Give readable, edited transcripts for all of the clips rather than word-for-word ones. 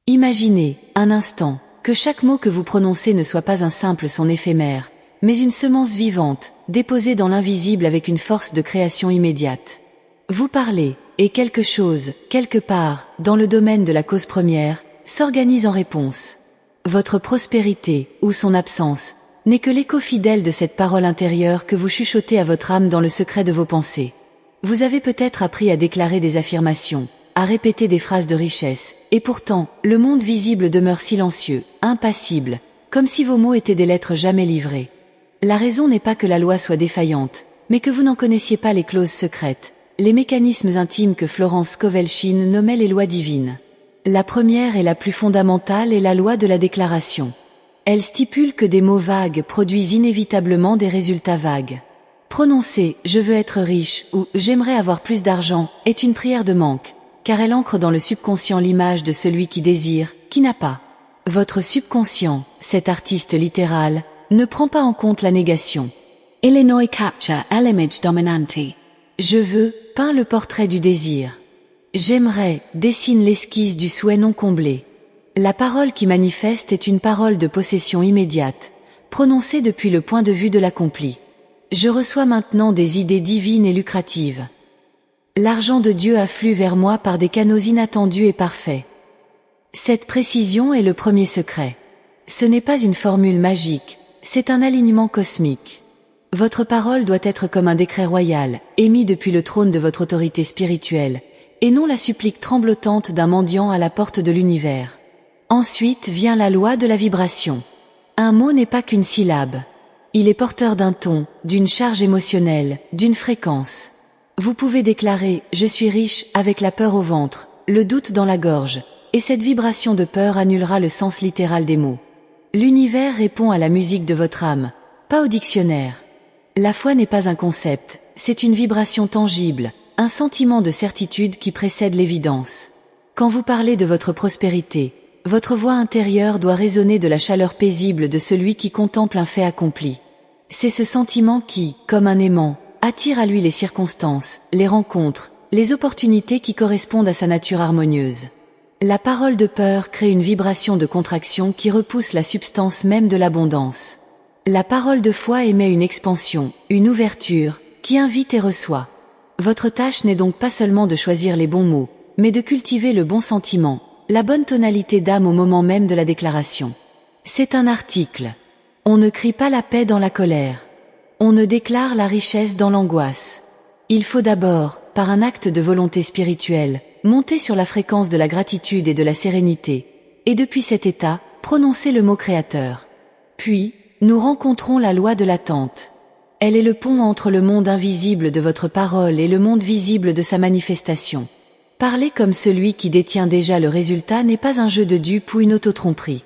Imaginez, un instant, que chaque mot que vous prononcez ne soit pas un simple son éphémère, mais une semence vivante, déposée dans l'invisible avec une force de création immédiate. Vous parlez, et quelque chose, quelque part, dans le domaine de la cause première, s'organise en réponse. Votre prospérité, ou son absence, n'est que l'écho fidèle de cette parole intérieure que vous chuchotez à votre âme dans le secret de vos pensées. Vous avez peut-être appris à déclarer des affirmations, à répéter des phrases de richesse, et pourtant, le monde visible demeure silencieux, impassible, comme si vos mots étaient des lettres jamais livrées. La raison n'est pas que la loi soit défaillante, mais que vous n'en connaissiez pas les clauses secrètes, les mécanismes intimes que Florence Scovel-Shinn nommait les lois divines. La première et la plus fondamentale est la loi de la déclaration. Elle stipule que des mots vagues produisent inévitablement des résultats vagues. Prononcer « je veux être riche » ou « j'aimerais avoir plus d'argent » est une prière de manque, car elle ancre dans le subconscient l'image de celui qui désire, qui n'a pas. Votre subconscient, cet artiste littéral, ne prend pas en compte la négation. Illinois capture l'image dominante. Je veux peint le portrait du désir. J'aimerais dessine l'esquisse du souhait non comblé. La parole qui manifeste est une parole de possession immédiate, prononcée depuis le point de vue de l'accompli. Je reçois maintenant des idées divines et lucratives. L'argent de Dieu afflue vers moi par des canaux inattendus et parfaits. Cette précision est le premier secret. Ce n'est pas une formule magique, c'est un alignement cosmique. Votre parole doit être comme un décret royal, émis depuis le trône de votre autorité spirituelle, et non la supplique tremblotante d'un mendiant à la porte de l'univers. Ensuite vient la loi de la vibration. Un mot n'est pas qu'une syllabe. Il est porteur d'un ton, d'une charge émotionnelle, d'une fréquence. Vous pouvez déclarer « je suis riche » avec la peur au ventre, le doute dans la gorge, et cette vibration de peur annulera le sens littéral des mots. L'univers répond à la musique de votre âme, pas au dictionnaire. La foi n'est pas un concept, c'est une vibration tangible, un sentiment de certitude qui précède l'évidence. Quand vous parlez de votre prospérité, votre voix intérieure doit résonner de la chaleur paisible de celui qui contemple un fait accompli. C'est ce sentiment qui, comme un aimant, attire à lui les circonstances, les rencontres, les opportunités qui correspondent à sa nature harmonieuse. La parole de peur crée une vibration de contraction qui repousse la substance même de l'abondance. La parole de foi émet une expansion, une ouverture, qui invite et reçoit. Votre tâche n'est donc pas seulement de choisir les bons mots, mais de cultiver le bon sentiment, la bonne tonalité d'âme au moment même de la déclaration. C'est un article. On ne crie pas la paix dans la colère. On ne déclare la richesse dans l'angoisse. Il faut d'abord, par un acte de volonté spirituelle, monter sur la fréquence de la gratitude et de la sérénité, et depuis cet état, prononcer le mot créateur. Puis, nous rencontrons la loi de l'attente. Elle est le pont entre le monde invisible de votre parole et le monde visible de sa manifestation. Parler comme celui qui détient déjà le résultat n'est pas un jeu de dupes ou une autotromperie.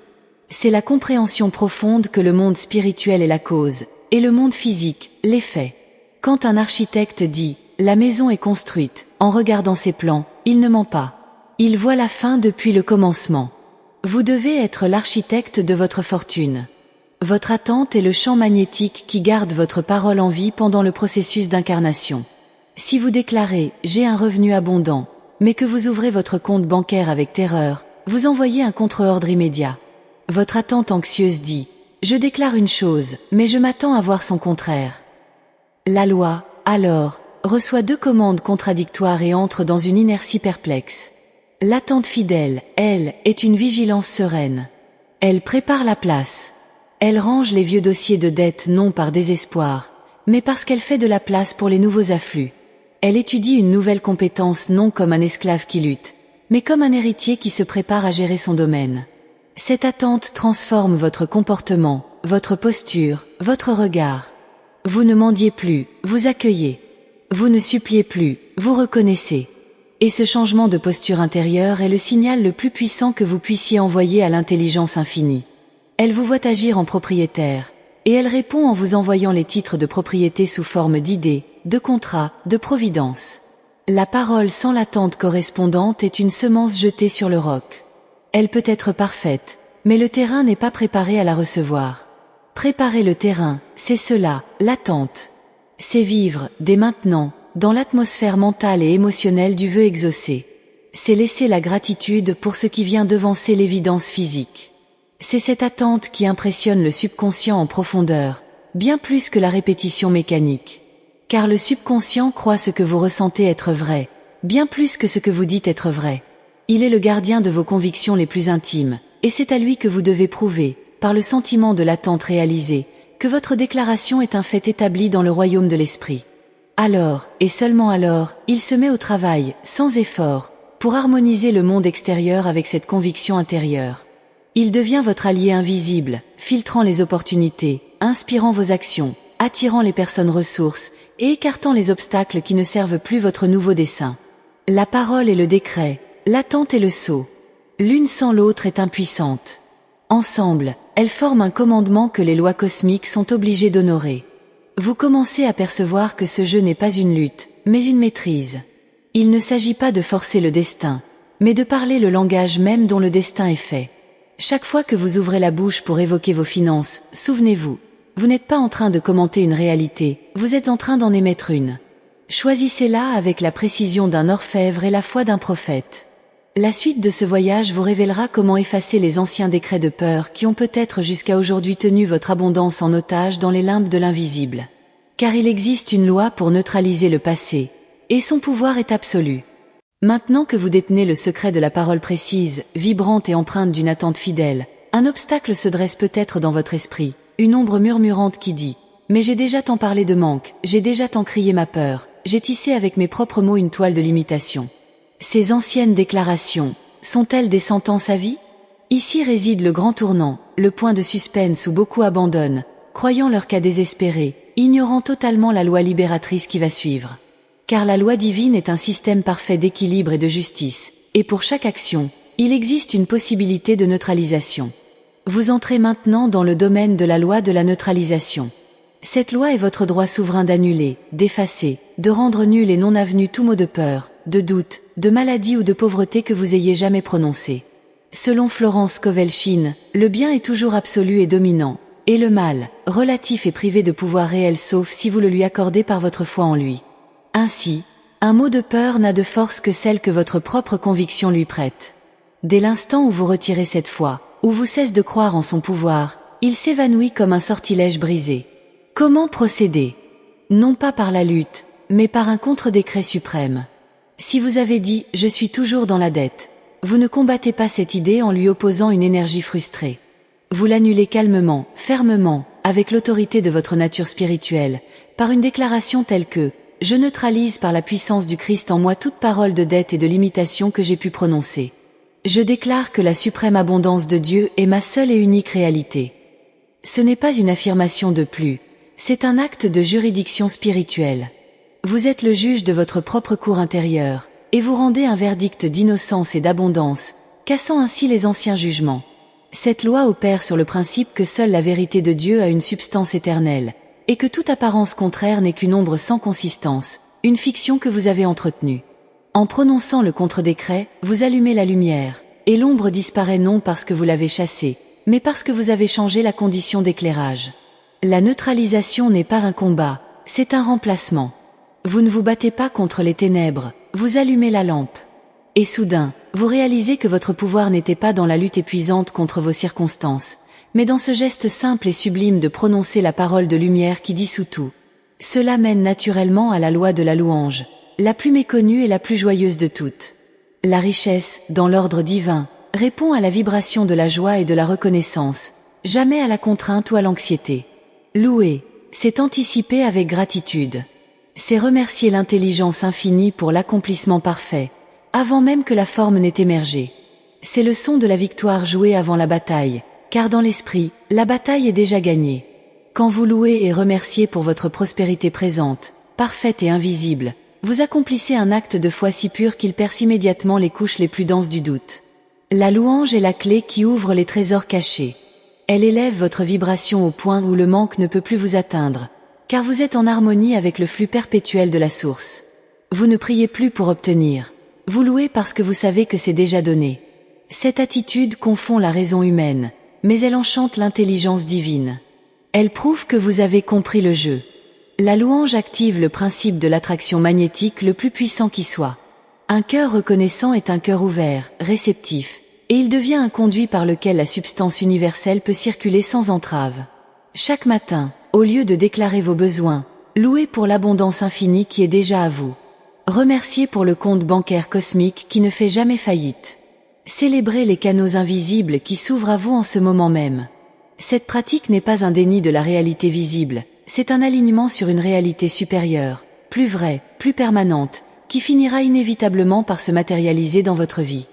C'est la compréhension profonde que le monde spirituel est la cause, et le monde physique, l'effet. Quand un architecte dit « la maison est construite », en regardant ses plans, il ne ment pas. Il voit la fin depuis le commencement. Vous devez être l'architecte de votre fortune. Votre attente est le champ magnétique qui garde votre parole en vie pendant le processus d'incarnation. Si vous déclarez « j'ai un revenu abondant », mais que vous ouvrez votre compte bancaire avec terreur, vous envoyez un contre-ordre immédiat. Votre attente anxieuse dit « je déclare une chose, mais je m'attends à voir son contraire ». La loi, alors, reçoit deux commandes contradictoires et entre dans une inertie perplexe. L'attente fidèle, elle, est une vigilance sereine. Elle prépare la place. Elle range les vieux dossiers de dette non par désespoir, mais parce qu'elle fait de la place pour les nouveaux afflux. Elle étudie une nouvelle compétence non comme un esclave qui lutte, mais comme un héritier qui se prépare à gérer son domaine. Cette attente transforme votre comportement, votre posture, votre regard. Vous ne mendiez plus, vous accueillez. Vous ne suppliez plus, vous reconnaissez. Et ce changement de posture intérieure est le signal le plus puissant que vous puissiez envoyer à l'intelligence infinie. Elle vous voit agir en propriétaire, et elle répond en vous envoyant les titres de propriété sous forme d'idées, de contrats, de providence. La parole sans l'attente correspondante est une semence jetée sur le roc. Elle peut être parfaite, mais le terrain n'est pas préparé à la recevoir. Préparer le terrain, c'est cela, l'attente. C'est vivre, dès maintenant, dans l'atmosphère mentale et émotionnelle du vœu exaucé. C'est laisser la gratitude pour ce qui vient devancer l'évidence physique. C'est cette attente qui impressionne le subconscient en profondeur, bien plus que la répétition mécanique. Car le subconscient croit ce que vous ressentez être vrai, bien plus que ce que vous dites être vrai. Il est le gardien de vos convictions les plus intimes, et c'est à lui que vous devez prouver, par le sentiment de l'attente réalisée, que votre déclaration est un fait établi dans le royaume de l'esprit. Alors, et seulement alors, il se met au travail, sans effort, pour harmoniser le monde extérieur avec cette conviction intérieure. Il devient votre allié invisible, filtrant les opportunités, inspirant vos actions, attirant les personnes ressources, et écartant les obstacles qui ne servent plus votre nouveau dessein. La parole est le décret, l'attente est le sceau. L'une sans l'autre est impuissante. Ensemble, elles forment un commandement que les lois cosmiques sont obligées d'honorer. Vous commencez à percevoir que ce jeu n'est pas une lutte, mais une maîtrise. Il ne s'agit pas de forcer le destin, mais de parler le langage même dont le destin est fait. Chaque fois que vous ouvrez la bouche pour évoquer vos finances, souvenez-vous, vous n'êtes pas en train de commenter une réalité, vous êtes en train d'en émettre une. Choisissez-la avec la précision d'un orfèvre et la foi d'un prophète. La suite de ce voyage vous révélera comment effacer les anciens décrets de peur qui ont peut-être jusqu'à aujourd'hui tenu votre abondance en otage dans les limbes de l'invisible. Car il existe une loi pour neutraliser le passé, et son pouvoir est absolu. Maintenant que vous détenez le secret de la parole précise, vibrante et empreinte d'une attente fidèle, un obstacle se dresse peut-être dans votre esprit, une ombre murmurante qui dit « Mais j'ai déjà tant parlé de manque, j'ai déjà tant crié ma peur, j'ai tissé avec mes propres mots une toile de limitation. » Ces anciennes déclarations, sont-elles des sentences à vie? Ici réside le grand tournant, le point de suspense où beaucoup abandonnent, croyant leur cas désespéré, ignorant totalement la loi libératrice qui va suivre. Car la loi divine est un système parfait d'équilibre et de justice, et pour chaque action, il existe une possibilité de neutralisation. Vous entrez maintenant dans le domaine de la loi de la neutralisation. Cette loi est votre droit souverain d'annuler, d'effacer, de rendre nul et non avenu tout mot de peur, de doute, de maladie ou de pauvreté que vous ayez jamais prononcé. Selon Florence Kovelchine, le bien est toujours absolu et dominant, et le mal, relatif et privé de pouvoir réel sauf si vous le lui accordez par votre foi en lui. Ainsi, un mot de peur n'a de force que celle que votre propre conviction lui prête. Dès l'instant où vous retirez cette foi, où vous cessez de croire en son pouvoir, il s'évanouit comme un sortilège brisé. Comment procéder? Non pas par la lutte, mais par un contre-décret suprême. Si vous avez dit « je suis toujours dans la dette », vous ne combattez pas cette idée en lui opposant une énergie frustrée. Vous l'annulez calmement, fermement, avec l'autorité de votre nature spirituelle, par une déclaration telle que « je neutralise par la puissance du Christ en moi toute parole de dette et de limitation que j'ai pu prononcer. Je déclare que la suprême abondance de Dieu est ma seule et unique réalité. » Ce n'est pas une affirmation de plus, c'est un acte de juridiction spirituelle. Vous êtes le juge de votre propre cour intérieure, et vous rendez un verdict d'innocence et d'abondance, cassant ainsi les anciens jugements. Cette loi opère sur le principe que seule la vérité de Dieu a une substance éternelle, et que toute apparence contraire n'est qu'une ombre sans consistance, une fiction que vous avez entretenue. En prononçant le contre-décret, vous allumez la lumière, et l'ombre disparaît non parce que vous l'avez chassée, mais parce que vous avez changé la condition d'éclairage. La neutralisation n'est pas un combat, c'est un remplacement. Vous ne vous battez pas contre les ténèbres, vous allumez la lampe. Et soudain, vous réalisez que votre pouvoir n'était pas dans la lutte épuisante contre vos circonstances, mais dans ce geste simple et sublime de prononcer la parole de lumière qui dissout tout. Cela mène naturellement à la loi de la louange, la plus méconnue et la plus joyeuse de toutes. La richesse, dans l'ordre divin, répond à la vibration de la joie et de la reconnaissance, jamais à la contrainte ou à l'anxiété. Louer, c'est anticiper avec gratitude. C'est remercier l'intelligence infinie pour l'accomplissement parfait, avant même que la forme n'ait émergé. C'est le son de la victoire jouée avant la bataille, car dans l'esprit, la bataille est déjà gagnée. Quand vous louez et remerciez pour votre prospérité présente, parfaite et invisible, vous accomplissez un acte de foi si pur qu'il perce immédiatement les couches les plus denses du doute. La louange est la clé qui ouvre les trésors cachés. Elle élève votre vibration au point où le manque ne peut plus vous atteindre, car vous êtes en harmonie avec le flux perpétuel de la source. Vous ne priez plus pour obtenir. Vous louez parce que vous savez que c'est déjà donné. Cette attitude confond la raison humaine, mais elle enchante l'intelligence divine. Elle prouve que vous avez compris le jeu. La louange active le principe de l'attraction magnétique le plus puissant qui soit. Un cœur reconnaissant est un cœur ouvert, réceptif, et il devient un conduit par lequel la substance universelle peut circuler sans entrave. Chaque matin, au lieu de déclarer vos besoins, louez pour l'abondance infinie qui est déjà à vous. Remerciez pour le compte bancaire cosmique qui ne fait jamais faillite. Célébrez les canaux invisibles qui s'ouvrent à vous en ce moment même. Cette pratique n'est pas un déni de la réalité visible, c'est un alignement sur une réalité supérieure, plus vraie, plus permanente, qui finira inévitablement par se matérialiser dans votre vie.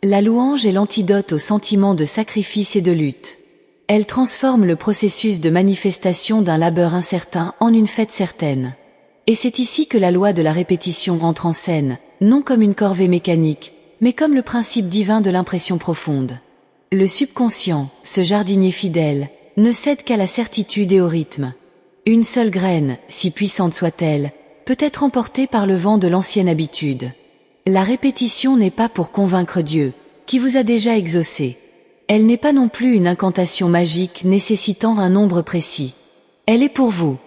La louange est l'antidote au sentiment de sacrifice et de lutte. Elle transforme le processus de manifestation d'un labeur incertain en une fête certaine. Et c'est ici que la loi de la répétition entre en scène, non comme une corvée mécanique, mais comme le principe divin de l'impression profonde. Le subconscient, ce jardinier fidèle, ne cède qu'à la certitude et au rythme. Une seule graine, si puissante soit-elle, peut être emportée par le vent de l'ancienne habitude. La répétition n'est pas pour convaincre Dieu, qui vous a déjà exaucé. Elle n'est pas non plus une incantation magique nécessitant un nombre précis. Elle est pour vous,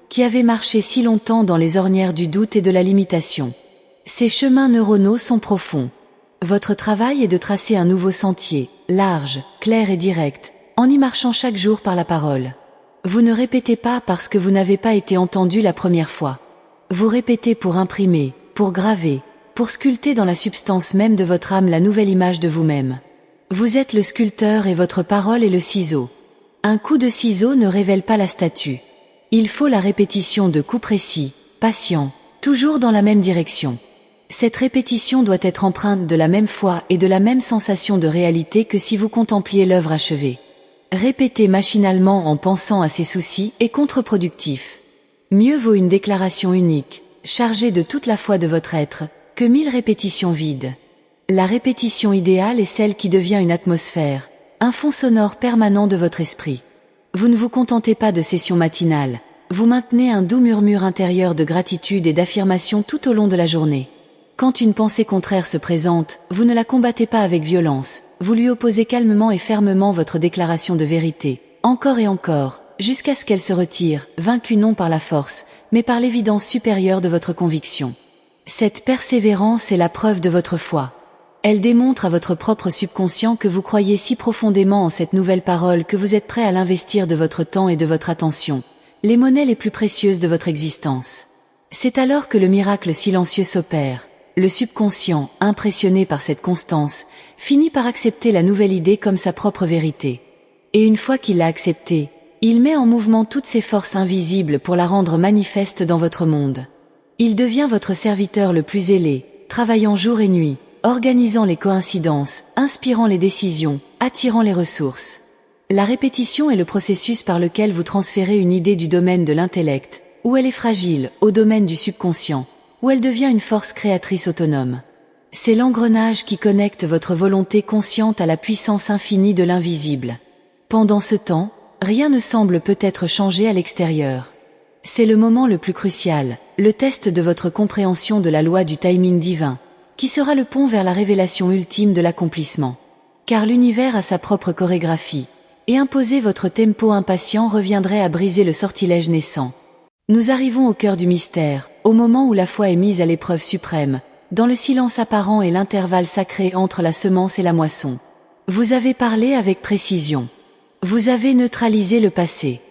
qui avez marché si longtemps dans les ornières du doute et de la limitation. Ces chemins neuronaux sont profonds. Votre travail est de tracer un nouveau sentier, large, clair et direct, en y marchant chaque jour par la parole. Vous ne répétez pas parce que vous n'avez pas été entendu la première fois. Vous répétez pour imprimer, pour graver, pour sculpter dans la substance même de votre âme la nouvelle image de vous-même. Vous êtes le sculpteur et votre parole est le ciseau. Un coup de ciseau ne révèle pas la statue. Il faut la répétition de coups précis, patients, toujours dans la même direction. Cette répétition doit être empreinte de la même foi et de la même sensation de réalité que si vous contempliez l'œuvre achevée. Répéter machinalement en pensant à ses soucis est contre-productif. Mieux vaut une déclaration unique, chargée de toute la foi de votre être, que 1000 répétitions vides. La répétition idéale est celle qui devient une atmosphère, un fond sonore permanent de votre esprit. Vous ne vous contentez pas de sessions matinales, vous maintenez un doux murmure intérieur de gratitude et d'affirmation tout au long de la journée. Quand une pensée contraire se présente, vous ne la combattez pas avec violence, vous lui opposez calmement et fermement votre déclaration de vérité, encore et encore, jusqu'à ce qu'elle se retire, vaincue non par la force, mais par l'évidence supérieure de votre conviction. Cette persévérance est la preuve de votre foi. Elle démontre à votre propre subconscient que vous croyez si profondément en cette nouvelle parole que vous êtes prêt à l'investir de votre temps et de votre attention, les monnaies les plus précieuses de votre existence. C'est alors que le miracle silencieux s'opère. Le subconscient, impressionné par cette constance, finit par accepter la nouvelle idée comme sa propre vérité. Et une fois qu'il l'a acceptée, il met en mouvement toutes ses forces invisibles pour la rendre manifeste dans votre monde. Il devient votre serviteur le plus zélé, travaillant jour et nuit, organisant les coïncidences, inspirant les décisions, attirant les ressources. La répétition est le processus par lequel vous transférez une idée du domaine de l'intellect, où elle est fragile, au domaine du subconscient, où elle devient une force créatrice autonome. C'est l'engrenage qui connecte votre volonté consciente à la puissance infinie de l'invisible. Pendant ce temps, rien ne semble peut-être changer à l'extérieur. C'est le moment le plus crucial, le test de votre compréhension de la loi du timing divin, qui sera le pont vers la révélation ultime de l'accomplissement. Car l'univers a sa propre chorégraphie, et imposer votre tempo impatient reviendrait à briser le sortilège naissant. Nous arrivons au cœur du mystère, au moment où la foi est mise à l'épreuve suprême, dans le silence apparent et l'intervalle sacré entre la semence et la moisson. Vous avez parlé avec précision. Vous avez neutralisé le passé.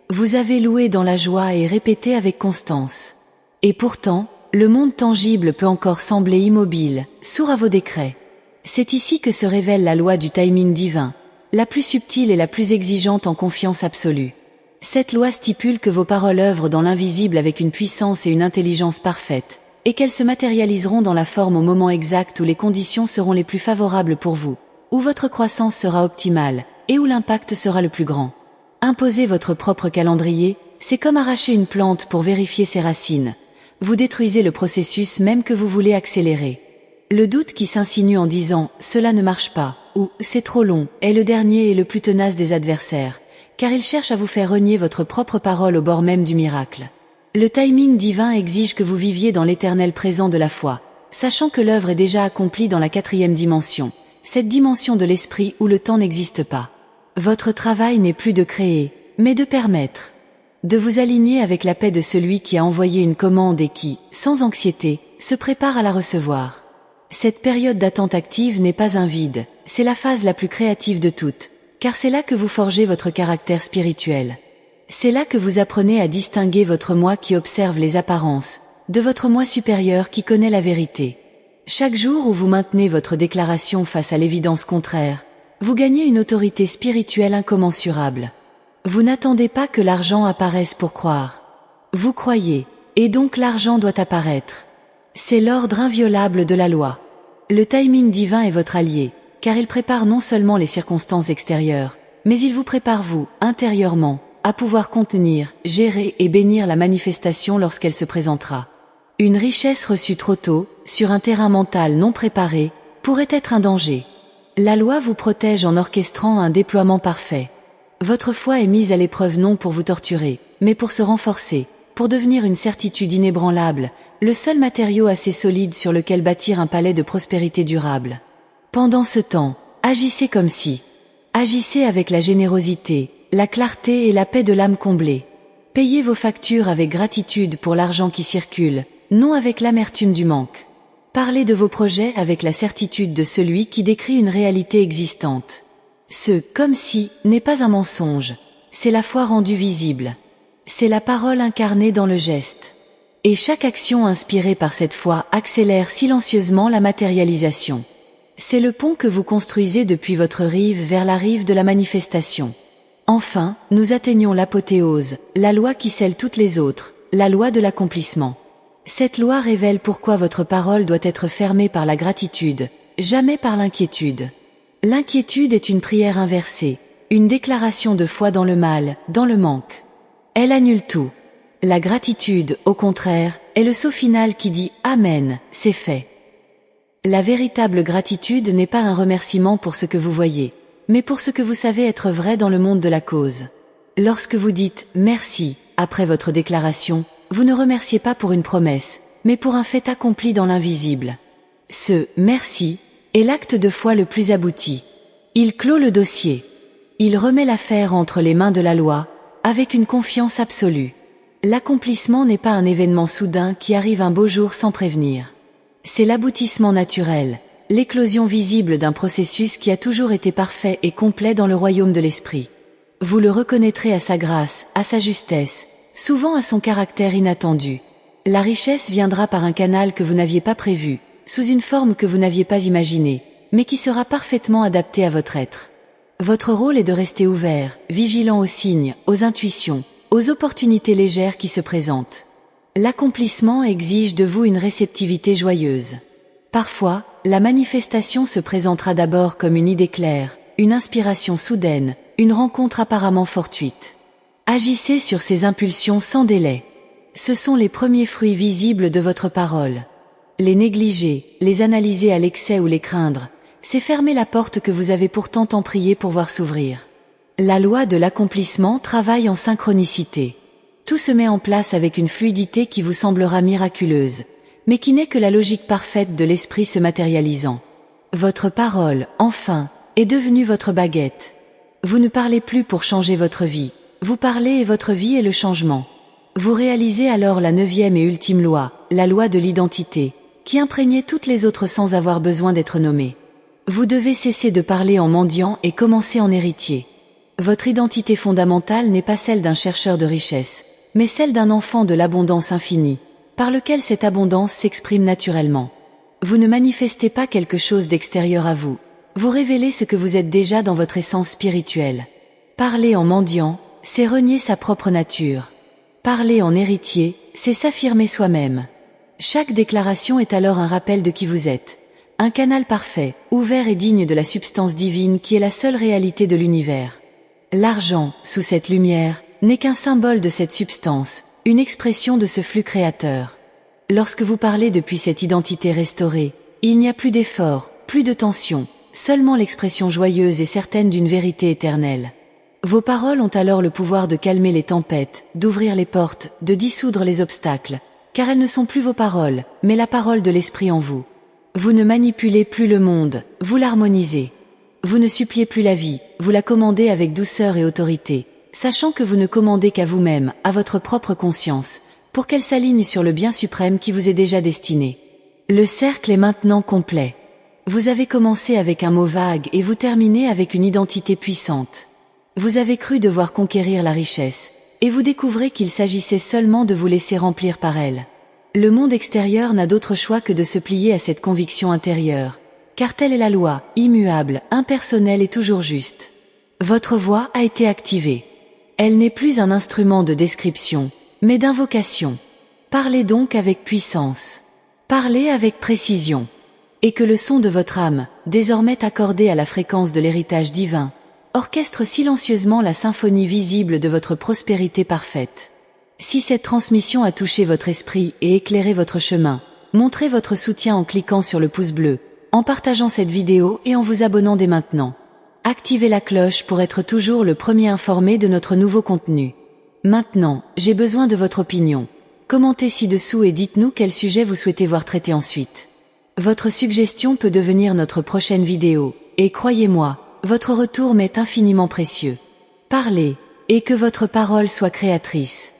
Vous avez loué dans la joie et répété avec constance. Et pourtant, le monde tangible peut encore sembler immobile, sourd à vos décrets. C'est ici que se révèle la loi du timing divin, la plus subtile et la plus exigeante en confiance absolue. Cette loi stipule que vos paroles œuvrent dans l'invisible avec une puissance et une intelligence parfaites, et qu'elles se matérialiseront dans la forme au moment exact où les conditions seront les plus favorables pour vous, où votre croissance sera optimale, et où l'impact sera le plus grand. Imposer votre propre calendrier, c'est comme arracher une plante pour vérifier ses racines. Vous détruisez le processus même que vous voulez accélérer. Le doute qui s'insinue en disant « cela ne marche pas » ou « c'est trop long » est le dernier et le plus tenace des adversaires, car il cherche à vous faire renier votre propre parole au bord même du miracle. Le timing divin exige que vous viviez dans l'éternel présent de la foi, sachant que l'œuvre est déjà accomplie dans la 4e dimension, cette dimension de l'esprit où le temps n'existe pas. Votre travail n'est plus de créer, mais de permettre. de vous aligner avec la paix de celui qui a envoyé une commande et qui, sans anxiété, se prépare à la recevoir. Cette période d'attente active n'est pas un vide, c'est la phase la plus créative de toutes, car c'est là que vous forgez votre caractère spirituel. C'est là que vous apprenez à distinguer votre moi qui observe les apparences, de votre moi supérieur qui connaît la vérité. Chaque jour où vous maintenez votre déclaration face à l'évidence contraire, vous gagnez une autorité spirituelle incommensurable. Vous n'attendez pas que l'argent apparaisse pour croire. Vous croyez, et donc l'argent doit apparaître. C'est l'ordre inviolable de la loi. Le timing divin est votre allié, car il prépare non seulement les circonstances extérieures, mais il vous prépare vous, intérieurement, à pouvoir contenir, gérer et bénir la manifestation lorsqu'elle se présentera. Une richesse reçue trop tôt, sur un terrain mental non préparé, pourrait être un danger. La loi vous protège en orchestrant un déploiement parfait. Votre foi est mise à l'épreuve non pour vous torturer, mais pour se renforcer, pour devenir une certitude inébranlable, le seul matériau assez solide sur lequel bâtir un palais de prospérité durable. Pendant ce temps, agissez comme si. Agissez avec la générosité, la clarté et la paix de l'âme comblée. Payez vos factures avec gratitude pour l'argent qui circule, non avec l'amertume du manque. Parlez de vos projets avec la certitude de celui qui décrit une réalité existante. Ce « comme si » n'est pas un mensonge, c'est la foi rendue visible. C'est la parole incarnée dans le geste. Et chaque action inspirée par cette foi accélère silencieusement la matérialisation. C'est le pont que vous construisez depuis votre rive vers la rive de la manifestation. Enfin, nous atteignons l'apothéose, la loi qui scelle toutes les autres, la loi de l'accomplissement. Cette loi révèle pourquoi votre parole doit être fermée par la gratitude, jamais par l'inquiétude. L'inquiétude est une prière inversée, une déclaration de foi dans le mal, dans le manque. Elle annule tout. La gratitude, au contraire, est le sceau final qui dit « Amen, c'est fait ». La véritable gratitude n'est pas un remerciement pour ce que vous voyez, mais pour ce que vous savez être vrai dans le monde de la cause. Lorsque vous dites « merci » après votre déclaration, vous ne remerciez pas pour une promesse, mais pour un fait accompli dans l'invisible. Ce « merci » est l'acte de foi le plus abouti. Il clôt le dossier. Il remet l'affaire entre les mains de la loi, avec une confiance absolue. L'accomplissement n'est pas un événement soudain qui arrive un beau jour sans prévenir. C'est l'aboutissement naturel, l'éclosion visible d'un processus qui a toujours été parfait et complet dans le royaume de l'esprit. Vous le reconnaîtrez à sa grâce, à sa justesse, souvent à son caractère inattendu. La richesse viendra par un canal que vous n'aviez pas prévu, sous une forme que vous n'aviez pas imaginée, mais qui sera parfaitement adaptée à votre être. Votre rôle est de rester ouvert, vigilant aux signes, aux intuitions, aux opportunités légères qui se présentent. L'accomplissement exige de vous une réceptivité joyeuse. Parfois, la manifestation se présentera d'abord comme une idée claire, une inspiration soudaine, une rencontre apparemment fortuite. Agissez sur ces impulsions sans délai. Ce sont les premiers fruits visibles de votre parole. Les négliger, les analyser à l'excès ou les craindre, c'est fermer la porte que vous avez pourtant tant prié pour voir s'ouvrir. La loi de l'accomplissement travaille en synchronicité. Tout se met en place avec une fluidité qui vous semblera miraculeuse, mais qui n'est que la logique parfaite de l'esprit se matérialisant. Votre parole, enfin, est devenue votre baguette. Vous ne parlez plus pour changer votre vie, vous parlez et votre vie est le changement. Vous réalisez alors la 9e et ultime loi, la loi de l'identité, qui imprégnait toutes les autres sans avoir besoin d'être nommée. Vous devez cesser de parler en mendiant et commencer en héritier. Votre identité fondamentale n'est pas celle d'un chercheur de richesse, mais celle d'un enfant de l'abondance infinie, par lequel cette abondance s'exprime naturellement. Vous ne manifestez pas quelque chose d'extérieur à vous, vous révélez ce que vous êtes déjà dans votre essence spirituelle. Parler en mendiant, c'est renier sa propre nature. Parler en héritier, c'est s'affirmer soi-même. Chaque déclaration est alors un rappel de qui vous êtes. Un canal parfait, ouvert et digne de la substance divine qui est la seule réalité de l'univers. L'argent, sous cette lumière, n'est qu'un symbole de cette substance, une expression de ce flux créateur. Lorsque vous parlez depuis cette identité restaurée, il n'y a plus d'effort, plus de tension, seulement l'expression joyeuse et certaine d'une vérité éternelle. Vos paroles ont alors le pouvoir de calmer les tempêtes, d'ouvrir les portes, de dissoudre les obstacles, car elles ne sont plus vos paroles, mais la parole de l'esprit en vous. Vous ne manipulez plus le monde, vous l'harmonisez. Vous ne suppliez plus la vie, vous la commandez avec douceur et autorité, sachant que vous ne commandez qu'à vous-même, à votre propre conscience, pour qu'elle s'aligne sur le bien suprême qui vous est déjà destiné. Le cercle est maintenant complet. Vous avez commencé avec un mot vague et vous terminez avec une identité puissante. Vous avez cru devoir conquérir la richesse, et vous découvrez qu'il s'agissait seulement de vous laisser remplir par elle. Le monde extérieur n'a d'autre choix que de se plier à cette conviction intérieure, car telle est la loi, immuable, impersonnelle et toujours juste. Votre voix a été activée. Elle n'est plus un instrument de description, mais d'invocation. Parlez donc avec puissance. Parlez avec précision. Et que le son de votre âme, désormais accordé à la fréquence de l'héritage divin, orchestre silencieusement la symphonie visible de votre prospérité parfaite. Si cette transmission a touché votre esprit et éclairé votre chemin, montrez votre soutien en cliquant sur le pouce bleu, en partageant cette vidéo et en vous abonnant dès maintenant. Activez la cloche pour être toujours le premier informé de notre nouveau contenu. Maintenant, j'ai besoin de votre opinion. Commentez ci-dessous et dites-nous quel sujet vous souhaitez voir traité ensuite. Votre suggestion peut devenir notre prochaine vidéo, et croyez-moi, votre retour m'est infiniment précieux. Parlez, et que votre parole soit créatrice.